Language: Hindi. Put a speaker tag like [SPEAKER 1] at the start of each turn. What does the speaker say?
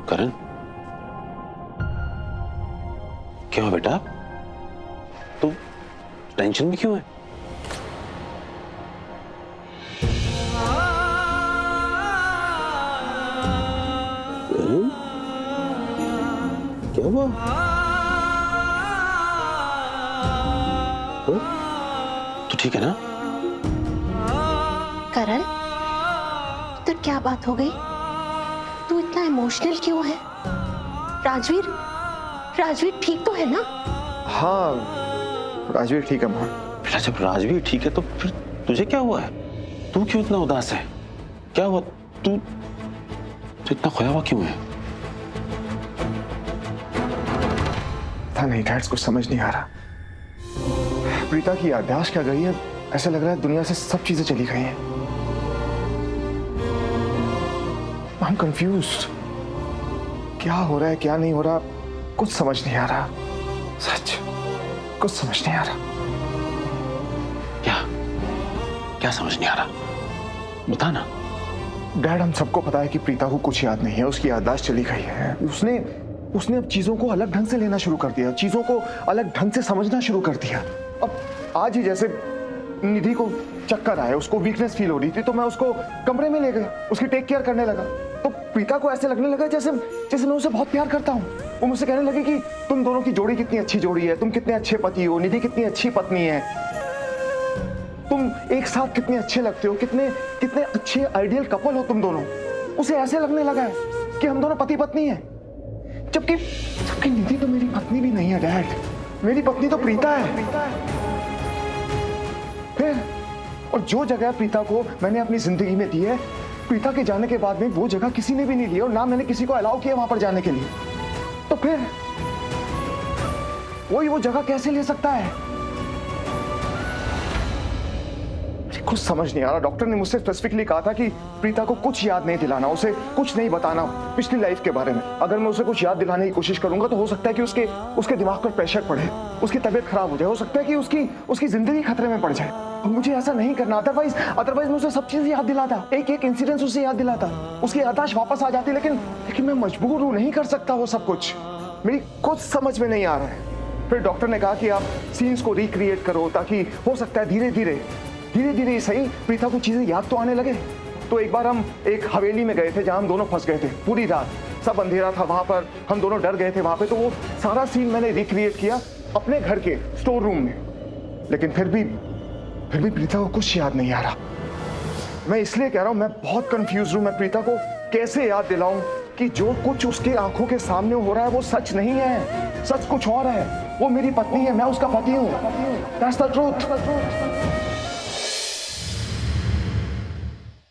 [SPEAKER 1] करण, क्या हुआ बेटा? तू टेंशन में क्यों है? क्या हुआ? तू ठीक है ना?
[SPEAKER 2] करण, तो क्या बात हो गई? तू इतना इमोशनल क्यों है? राजवीर, राजवीर ठीक तो है ना?
[SPEAKER 3] हाँ, राजवीर ठीक है माँ।
[SPEAKER 1] बेटा जब राजवीर ठीक है तो फिर तुझे क्या हुआ है? तू क्यों इतना उदास है? क्या हुआ? तू इतना खोया हुआ क्यों है?
[SPEAKER 3] पता नहीं डैड, कुछ समझ नहीं आ रहा। प्रीता की याददाश्त क्या गई है, ऐसा लग रहा है दुनिया से सब चीजें चली गई हैं। I'm confused। क्या हो रहा है क्या नहीं हो रहा, कुछ समझ नहीं आ रहा। सच कुछ समझ नहीं आ रहा।
[SPEAKER 1] क्या समझ नहीं आ रहा? बता ना।
[SPEAKER 3] डैड, हम सबको पता है कि प्रीता को कुछ याद नहीं है, उसकी याददाश्त चली गई है। उसने अब चीजों को अलग ढंग से लेना शुरू कर दिया, चीजों को अलग ढंग से समझना शुरू कर दिया। अब आज ही जैसे निधि को चक्कर आया, उसको वीकनेस फील हो रही थी, तो मैं उसको कमरे में ले गया, उसकी टेक केयर करने लगा। तो प्रीता को ऐसे लगने लगा जैसे मैं उसे बहुत प्यार करता हूँ। वो मुझसे कहने लगी कि तुम दोनों की जोड़ी कितनी अच्छी जोड़ी है, तुम कितने अच्छे पति हो, निधि कितनी अच्छी पत्नी है, तुम एक साथ कितने अच्छे लगते हो, कितने कितने अच्छे आइडियल कपल हो तुम दोनों। उसे ऐसे लगने लगा है कि हम दोनों पति पत्नी हैं, जबकि निधि तो मेरी पत्नी भी नहीं है डैड, मेरी पत्नी तो प्रीता है। फिर और जो जगह प्रीता को मैंने अपनी जिंदगी में दी है, प्रीता के जाने के बाद में वो जगह किसी ने भी नहीं ली और ना मैंने किसी को अलाउ किया वहां पर जाने के लिए। तो फिर वो जगह कैसे ले सकता है? कुछ समझ नहीं आ रहा। डॉक्टर ने मुझसे स्पेसिफिकली कहा था कि प्रीता को कुछ याद नहीं दिलाना, उसे कुछ नहीं बताना पिछली लाइफ के बारे में। अगर मैं उसे कुछ याद दिलाने की कोशिश करूंगा तो हो सकता है कि उसके दिमाग पर प्रेशर पड़े, उसकी तबीयत खराब हो जाए, हो सकता है कि उसकी जिंदगी खतरे में पड़ जाए। और मुझे ऐसा नहीं करना। अदरवाइज मैं उसे सब चीजें याद दिलाता, एक इंसिडेंस उसे याद दिलाता, उसकी याददाश्त वापस आ जाती। लेकिन मैं मजबूर हूं, नहीं कर सकता वो सब कुछ। मेरी कुछ समझ में नहीं आ रहा है। फिर डॉक्टर ने कहा कि आप सीन्स को रिक्रिएट करो, ताकि हो सकता है धीरे धीरे सही प्रीता को चीजें याद तो आने लगे। तो एक बार हम एक हवेली में गए थे जहां हम दोनों फंस गए थे। पूरी रात सब अंधेरा था वहां पर, हम दोनों डर गए थे वहां पे। तो वो सारा सीन मैंने रिक्रिएट किया अपने घर के स्टोर रूम में। लेकिन फिर भी प्रीता को कुछ याद नहीं आ रहा। मैं इसलिए कह रहा हूं, मैं बहुत कंफ्यूज हूं। मैं प्रीता को कैसे याद दिलाऊं कि जो कुछ उसके आंखों के सामने हो रहा है वो सच नहीं है, सच कुछ और है। वो मेरी पत्नी है, मैं उसका पति हूं। That's the truth।